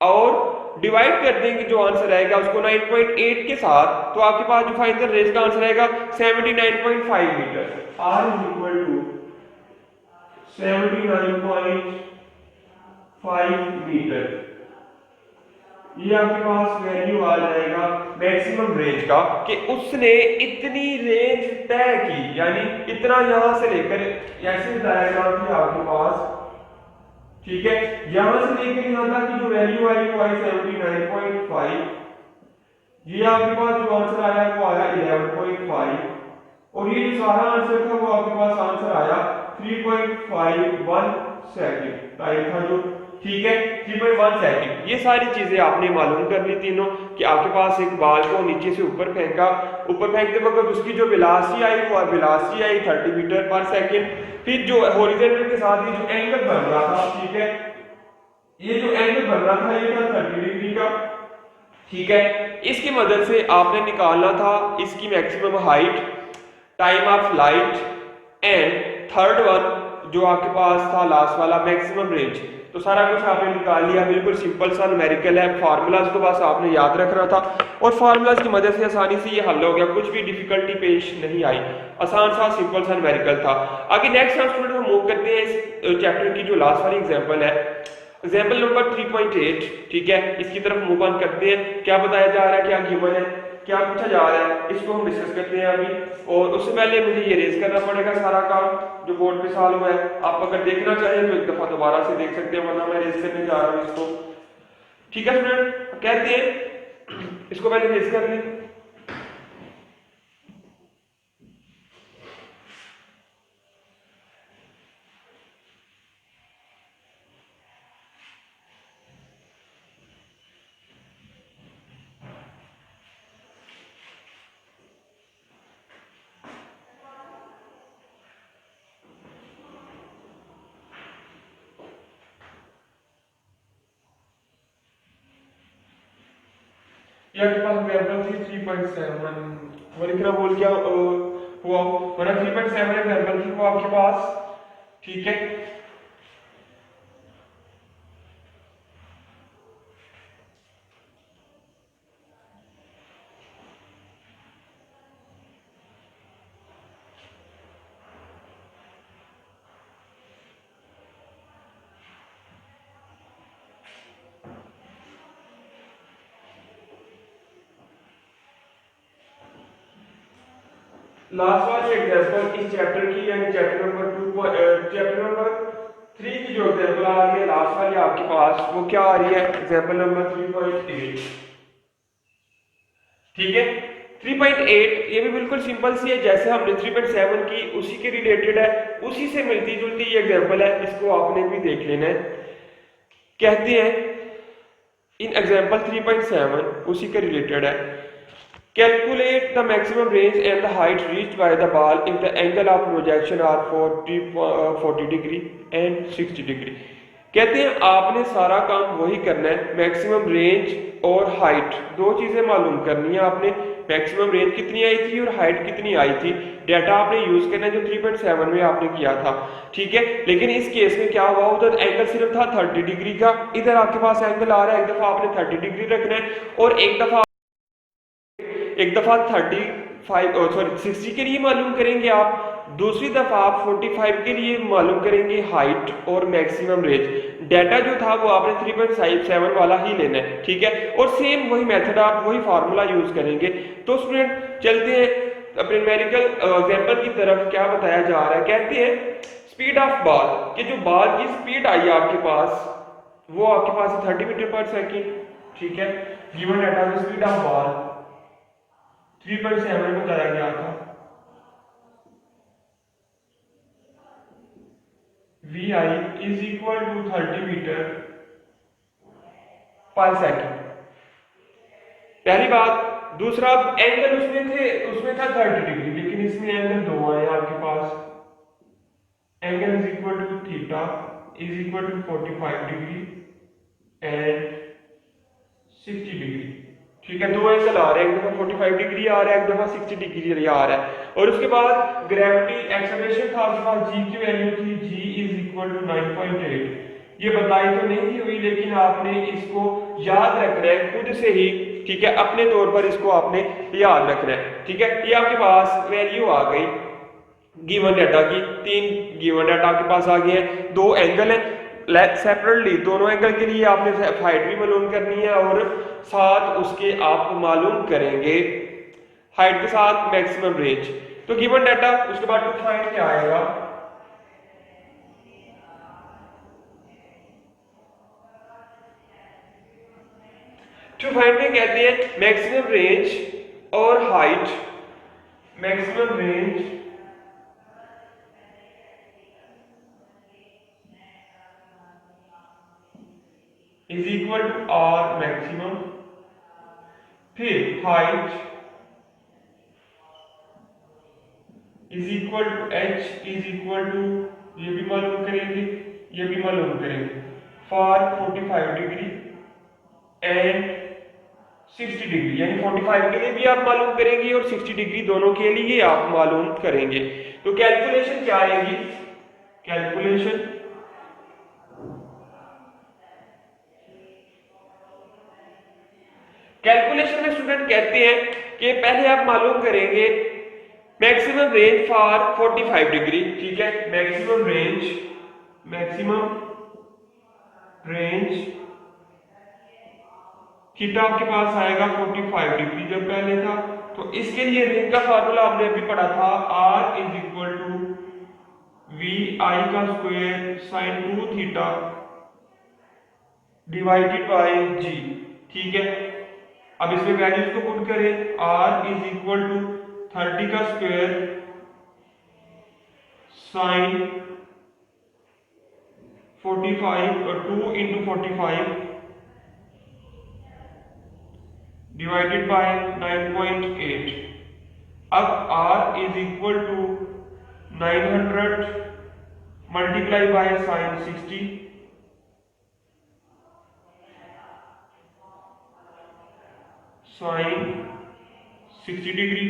और डिवाइड कर देंगे, जो आंसर आएगा उसको 9.8 के साथ, तो आपके पास जो फाइनल रेंज का आंसर आएगा 79.5 metre. r is equal to 79.5 metre. ये आपके पास वैल्यू आ जाएगा मैक्सिमम रेंज का कि उसने इतनी रेंज तय की, यानी इतना यहां से लेकर ऐसे डायग्राम थी आपके पास। ठीक है, यहां से लेकर यहां तक की जो वैल्यू आई वो आई 79.5। ये आपके पास जो आंसर आया वो आया 11.5 और ये जो सारा आंसर था वो आपके पास आंसर आया 3.51 सेकंड टाइम था जो। ठीक है, 3.1 सेकंड। ये सारी चीजें आपने मालूम कर ली तीनों कि आपके पास एक बाल को नीचे से ऊपर फेंका, ऊपर फेंकते वक्त उसकी जो वेलोसिटी आई वो वेलोसिटी आई 30 मीटर पर सेकंड। फिर जो हॉरिजॉन्टल के साथ ये जो एंगल बन रहा था, ठीक है, ये जो एंगल बन रहा था ये था 30 डिग्री का। ठीक है, इसकी मदद से आपने निकालना था इसकी maximum height, time of light and third one जो आपके पास था लास्ट वाला मैक्सिमम रेंज। तो सारा कुछ आपने निकाल लिया, बिल्कुल सिंपल सा न्यूमेरिकल है। फार्मूलाज को बस आपने याद रखना था और फार्मूलाज की मदद से आसानी से ये हल हो गया, कुछ भी डिफिकल्टी पेश नहीं आई, आसान सा सिंपल सा न्यूमेरिकल था। आगे नेक्स्ट हम स्टूडेंट हम मूव करते हैं इस चैप्टर की जो लास्ट वाली एग्जांपल है, एग्जांपल नंबर 3.8। ठीक है, इसकी तरफ मूव ऑन करते हैं। क्या बताया जा रहा है, क्या गिवन है, क्या पूछा जा रहा है, इसको हम डिस्कस करते हैं अभी। और उससे पहले मुझे ये रेज करना पड़ेगा सारा काम जो बोर्ड पे सॉल्व हुआ है। आप अगर देखना चाहें तो एक दफा दोबारा से देख सकते हैं, वरना मैं रेज करने जा रहा हूँ इसको। ठीक है स्टूडेंट, कहते हैं इसको पहले रेज कर लें। या के पास वेरिएबल थी 3.7, वो लिखना भूल गया हुआ, वरना 3.7 एक वेरिएबल थी वो आपके पास। ठीक है, लास्ट वाली एग्जांपल इस चैप्टर की यानी चैप्टर नंबर 3 की जो एग्जांपल आ रही है लास्ट वाली आपके पास, वो क्या आ रही है, एग्जांपल नंबर 3.8। ठीक है, 3.8 ये भी बिल्कुल सिंपल सी है, जैसे हमने 3.7 की उसी के रिलेटेड है, उसी से मिलती जुलती ये एग्जांपल है, इसको आपने भी देख लेना है। कहते हैं इन एग्जांपल 3.7 उसी के रिलेटेड है, calculate the maximum range and the height reached by the ball if the angle of projection are 40 degree and 60 degree। कहते हैं आपने सारा काम वही करना है, मैक्सिमम रेंज और हाइट दो चीजें मालूम करनी है आपने, मैक्सिमम रेंज कितनी आई थी और हाइट कितनी आई थी, डाटा आपने यूज करना है जो 3.7 में आपने किया था। ठीक है, लेकिन इस केस में क्या हुआ, उधर एंगल सिर्फ था 30 डिग्री का, इधर आपके पास एंगल आ रहा है, एक दफा आपने 30 डिग्री रखना है और एक दफा 60 के लिए मालूम करेंगे आप, दूसरी दफा आप 45 के लिए मालूम करेंगे हाइट और मैक्सिमम रेंज। डाटा जो था वो आपने 3.7 वाला ही लेना है। ठीक है, और सेम वही मेथड आप वही फार्मूला यूज करेंगे। तो स्टूडेंट चलते हैं अपने न्यूमेरिकल एग्जांपल की तरफ। क्या बताया जा रहा है, कहते हैं स्पीड ऑफ बॉल, कि जो बॉल की स्पीड आई आपके पास वो आपके पास 30 मीटर पर सेकेंड। ठीक है, गिवन डाटा में स्पीड ऑफ बॉल 3.7 बताया गया था, VI is equal to 30 metre per second. पहली बात। दूसरा, एंगल उसमें था 30 डिग्री, लेकिन इसमें एंगल दो आए आपके पास, angle is equal to theta is equal to 45 degree and 60 degree. ठीक है, दो एंगल आ रहे हैं, एक दफा 45 डिग्री आ रहा है, एक दफा 60 डिग्री आ रहा है। और उसके बाद ग्रेविटी एक्सेलरेशन था उसके बाद जी की वैल्यू थी, जी इज इक्वल टू 9.8। ये बताई तो नहीं हुई, लेकिन आपने इसको याद रखना है खुद से ही। ठीक है, अपने तौर पर इसको आपने याद रखना है। ठीक है, ये आपके पास वैल्यू आ गई गिवन डाटा की, 3 गिवन डाटा आपके पास आ गए हैं, दो एंगल है सेपरेटली, दोनों एंगल के लिए आपने हाइट भी मालूम करनी है और साथ उसके आप मालूम करेंगे हाइट के साथ मैक्सिमम रेंज। तो गिवन डाटा, उसके बाद टू फाइंड क्या आएगा, टू फाइंड में कहते हैं मैक्सिमम रेंज और height, maximum range is equal to R maximum, फिर height is equal to H is equal to, ये भी मालूम करेंगे ये भी मालूम करेंगे, फॉर 45 डिग्री एंड 60 डिग्री, यानी 45 के लिए भी आप मालूम करेंगे और 60 डिग्री दोनों के लिए आप मालूम करेंगे। तो कैलकुलेशन क्या आएगी, कैलकुलेशन कैलकुलेशन में स्टूडेंट कहते हैं कि पहले आप मालूम करेंगे मैक्सिमम रेंज फॉर 45 डिग्री। ठीक है, मैक्सिमम रेंज थीटा आपके पास आएगा 45 डिग्री जब पहले था, तो इसके लिए रेंज का फार्मूला हमने अभी पढ़ा था, R is equal to V I का square sine 2 theta divided by G. ठीक है, अब इसमें वैल्यूज को पुट करें, R इज इक्वल टू 30 का स्क्वायर साइन 45 और 2 इंटू 45 डिवाइडेड बाय 9.8। अब R is equal to 900 multiply by sine 60 sine 60 degree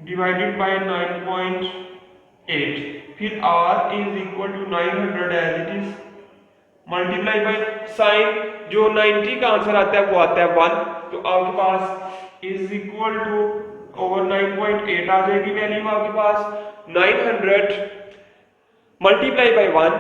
divided by 9.8, फिर R is equal to 900 as it is multiply by sine, जो 90 का आंसर आता है वो आता है 1, तो आपके पास इज इक्वल टू ओवर 9.8 आ जाएगी वैल्यू आपके पास, 900 मल्टीप्लाई बाय 1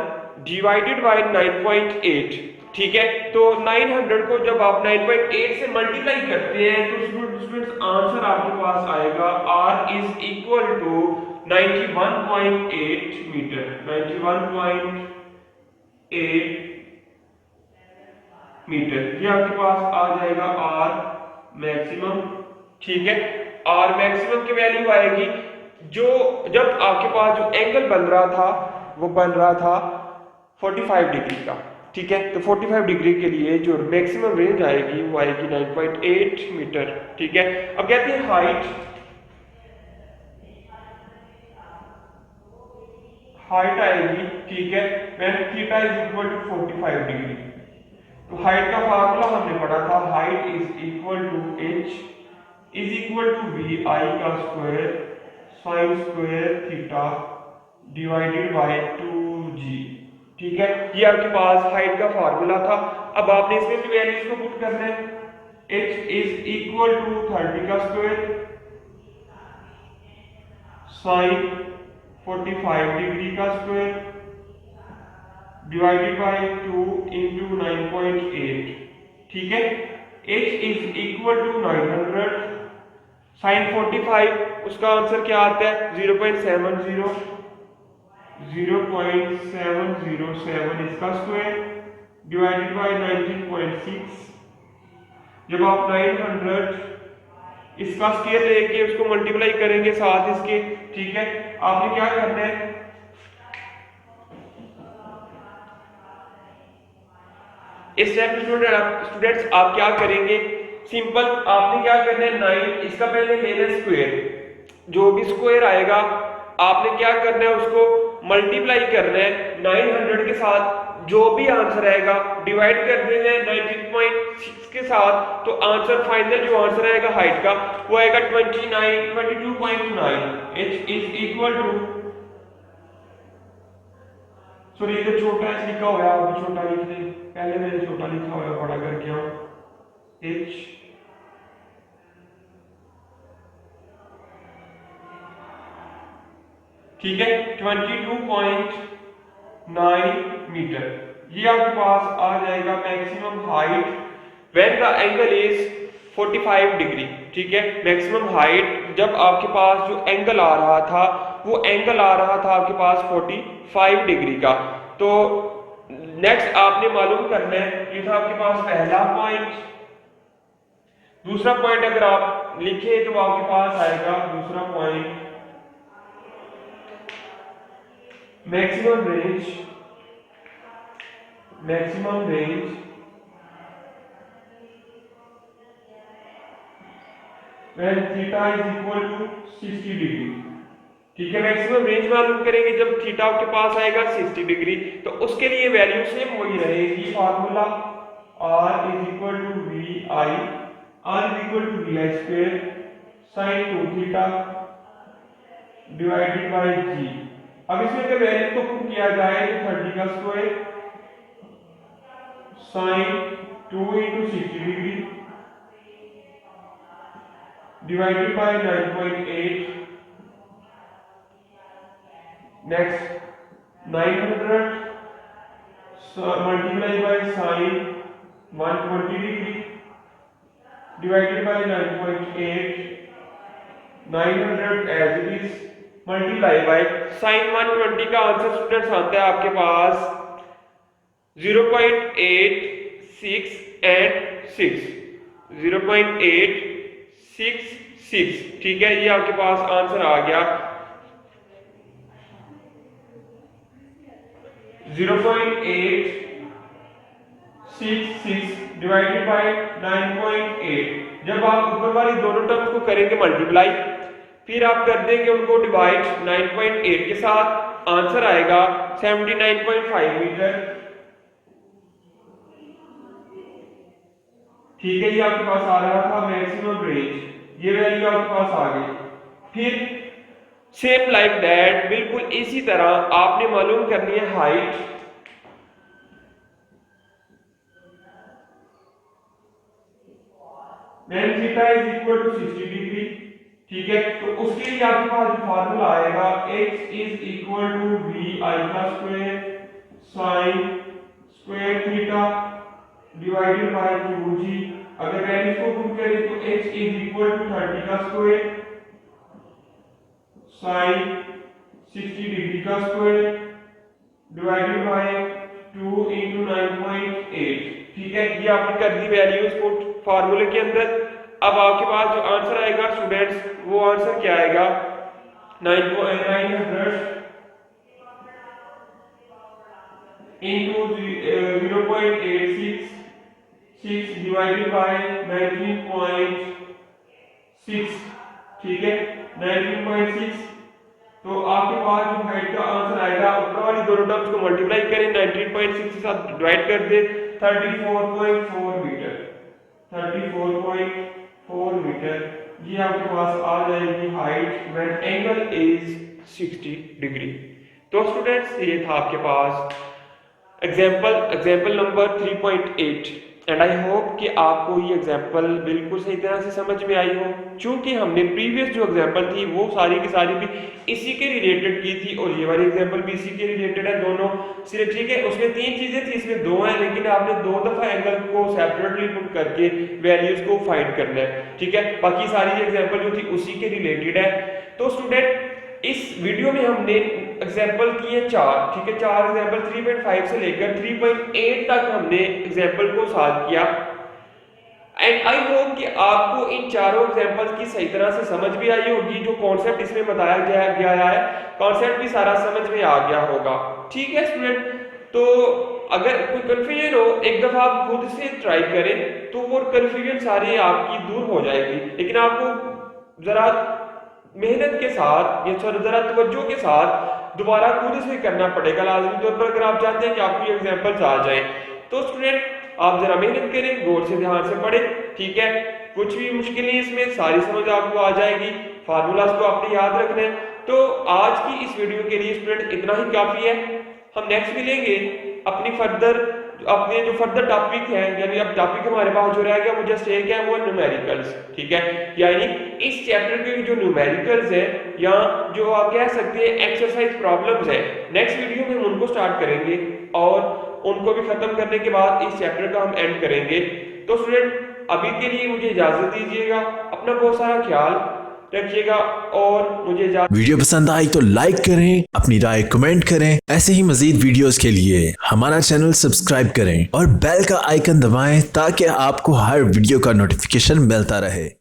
डिवाइडेड बाय 9.8। ठीक है, तो 900 को जब आप 9.8 से मल्टीप्लाई करते हैं तो स्टूडेंट्स आंसर आपके पास आएगा r is equal to 91.8 metre. 91.8 metre ये आपके पास आ जाएगा r मैक्सिमम। ठीक है, r मैक्सिमम की वैल्यू आएगी जो जब आपके पास जो एंगल बन रहा था वो बन रहा था 45 डिग्री का। ठीक है, तो 45 डिग्री के लिए जो मैक्सिमम रेंज आएगी वो आएगी 9.8 मीटर। ठीक है, अब कहते हैं हाइट। हाइट आएगी, ठीक है, when theta is equal to 45 degree. तो हाइट का फार्मूला हमने पढ़ा था, height is equal to h is equal to V I का square sine square theta divided by 2g। ठीक है, ये आपके पास हाइट का फार्मूला था। अब आपने इसमें वैल्यूज को पुट करना है। h इज इक्वल टू 30 का स्क्वायर साइन 45 डिग्री का स्क्वायर डिवाइडेड बाय 2 इंटू 9.8। ठीक है, h is equal to 900 sine 45 उसका आंसर क्या आता है 0.70 0.707 इसका स्क्वायर डिवाइडेड बाय 19.6। जब आप 900 इसका स्क्वायर लेके उसको मल्टीप्लाई करेंगे साथ इसके। ठीक है, आपने क्या करना है, इस स्टेप में स्टूडेंट्स आप क्या करेंगे, सिंपल आपने क्या करना है 9 इसका पहले लेना है स्क्वायर। जो भी स्क्वायर आएगा आपने क्या करना है उसको मल्टीप्लाई करना है 900 के साथ। जो भी आंसर आएगा डिवाइड कर देना है 19.6 के साथ। तो आंसर फाइनल जो आंसर आएगा हाइट का वो आएगा 22.9। h is equal to, sorry इधर छोटा h लिखा हुआ है, आप छोटा लिख दें, पहले मैंने छोटा लिखा हुआ है, बड़ा करके आओ h। ठीक है, 22.9 मीटर ये आपके पास आ जाएगा maximum height when the angle is 45 degree. ठीक है, मैक्सिमम हाइट जब आपके पास जो एंगल आ रहा था वो एंगल आ रहा था आपके पास 45 डिग्री का। तो नेक्स्ट आपने मालूम करना है, ये था आपके पास पहला पॉइंट। दूसरा पॉइंट अगर आप लिखे तो आपके पास आएगा दूसरा point maximum range when theta is equal to 60 degree. ठीक है, मैक्सिमम रेंज मालूम करेंगे जब थीटा आपके पास आएगा 60 डिग्री। तो उसके लिए वैल्यू सेम वही रहेगी, formula r is equal to V I, r is equal to V I square sine 2 theta divided by g। अब इसमें अगर वैल्यू को पुट किया जाए तो 30 का square sine 2 into 60 degree divided by 9.8। Next 900 multiply by sine 120 degree divided by 9.8। 900 as it is multiply by sine 120 का आंसर स्टूडेंट्स आता है आपके पास 0.866 एंड 6 0.866। ठीक है, ये आपके पास आंसर आ गया 0.866 डिवाइडेड बाय 9.8। जब आप ऊपर वाली दोनों टर्म्स को करेंगे मल्टीप्लाई, फिर आप कर देंगे उनको डिवाइड 9.8 के साथ, आंसर आएगा 79.5 मीटर। ठीक है, ये आपके पास आ रहा था मैक्सिमम रेंज, ये वैल्यू आपके पास आ गई। फिर सेम लाइक दैट बिल्कुल इसी तरह आपने मालूम करनी है height. When theta is equal to 60 degree. ठीक है, तो उसके लिए आपके पास फार्मूला आएगा h is equal to V I का square sine square theta divided by 2g। अगर वैल्यूज को पुट करें तो h इज इक्वल टू 30 का स्क्वायर साइन 60 डिग्री का स्क्वायर डिवाइडेड बाय 2 into 9.8। ठीक है, ये आपने कर दी वैल्यूज पुट फार्मूले के अंदर। अब आपके पास जो आंसर आएगा स्टूडेंट्स, वो आंसर क्या आएगा, 900 into 0.866 divided by 19.6। ठीक है, 19.6। तो आपके पास जो हाइट का आंसर आएगा, ऊपर वाली दोनों टर्म्स को मल्टीप्लाई करें, 19.6 के साथ डिवाइड कर दे, 34.4 मीटर। 34.4 मीटर ये आपके पास आ जाएगी height when angle is 60 degree. तो स्टूडेंट्स ये था आपके पास example number 3.8 and I hope कि आपको ये एग्जाम्पल बिल्कुल सही तरह से समझ में आई हो। चूंकि हमने प्रीवियस जो एग्जाम्पल थी वो सारी की सारी भी इसी के रिलेटेड की थी और ये वाली एग्जाम्पल भी इसी के रिलेटेड है, दोनों सिर्फ। ठीक है, उसमें 3 चीजें थी, इसमें 2 हैं, लेकिन आपने 2 दफा एंगल को सेपरेटली पुट करके वैल्यूज को फाइंड करना है। ठीक है, बाकी सारी एग्जाम्पल जो थी उसी के रिलेटेड है। तो स्टूडेंट इस वीडियो में हमने एग्जाम्पल किए 4। ठीक है, 4 एग्जाम्पल 3.5 से लेकर 3.8 तक हमने एग्जाम्पल को सॉल्व किया एंड आई होप कि आपको इन चारों एग्जाम्पल्स की सही तरह से समझ भी आई होगी। जो कॉन्सेप्ट इसमें बताया गया है, कॉन्सेप्ट भी सारा समझ में आ गया होगा। ठीक है स्टूडेंट, तो अगर कोई कंफ्यूजन हो, एक दफा आप खुद से ट्राई करें तो वो कंफ्यूजन सारी आपकी दूर हो जाएगी। लेकिन आपको जरा मेहनत के साथ या जरा तवज्जो के साथ दोबारा खुद से करना पड़ेगा लाजमी तौर पर, अगर आप चाहते हैं कि आपको ये एग्जाम्पल्स आ जाएं। तो स्टूडेंट आप जरा मेहनत करें, गौर से ध्यान से पढ़ें। ठीक है, कुछ भी मुश्किल नहीं, इसमें सारी समझ आपको आ जाएगी। फार्मूलाज को आपने याद रखना है। तो आज की इस वीडियो के लिए स्टूडेंट इतना ही काफी है। हम नेक्स्ट मिलेंगे अपने जो फर्दर टॉपिक है, यानी अब टॉपिक हमारे पास जो रह गया मुझे स्टे क्या है वो न्यूमेरिकल्स। ठीक है, यानी इस चैप्टर के जो न्यूमेरिकल्स है या जो आप कह सकते हैं एक्सरसाइज प्रॉब्लम्स है, नेक्स्ट वीडियो में हम उनको स्टार्ट करेंगे और उनको भी खत्म करने के बाद इस चैप्टर का हम एंड करेंगे। तो स्टूडेंट अभी के लिए मुझे इजाजत दीजिएगा, अपना बहुत सारा ख्याल रखिएगा और मुझे वीडियो पसंद आई तो लाइक करें, अपनी राय कमेंट करें। ऐसे ही मजीद वीडियोस के लिए हमारा चैनल सब्सक्राइब करें और बेल का आइकन दबाएं ताकि आपको हर वीडियो का नोटिफिकेशन मिलता रहे।